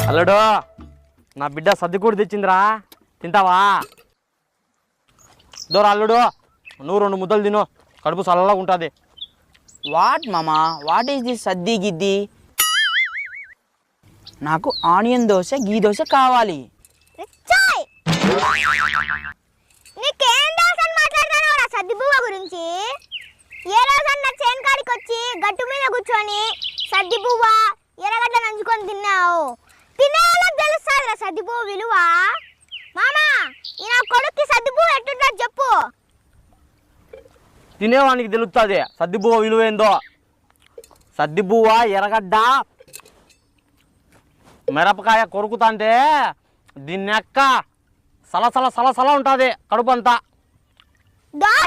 అల్లుడు నా బిడ్డ సర్దికూడు తెచ్చిందిరా, తింటావా? దూర అల్లుడు, నువ్వు 2 ముద్దలు తిను, కడుపు చల్లగా ఉంటుంది. వాట్ మామా, వాట్ ఈస్ దిస్ సద్ది గిద్ది? నాకు ఆనియన్ దోశ, గీ దోశ కావాలి. నీకేం దోశ మాట్లాడుతున్నావురా సద్దిబువ్వ గురించి? ఏ రోజన్నా చేను కాడికి వచ్చి గట్టు మీద కూర్చొని సద్దిబువ్వ ఎర్రగడ్డ నంచుకొని తిన్నావు? తినే వాళ్ళకి తెలుస్తుందిరా సద్దిబువ్వ విలువ. మామా, ఈ నా కొడుక్కి సద్దిబువ్వ ఎట్టుంటుంది చెప్పు. తినేవానికి తెలుస్తుంది సద్దిబువ్వ విలువ ఏందో. సద్దిబువ్వ ఎర్రగడ్డ మిరపకాయ కొరుకుతాంటే దీన్ని ఎక్క సలసల సలసల ఉంటుంది కడుపు అంతా. దోశ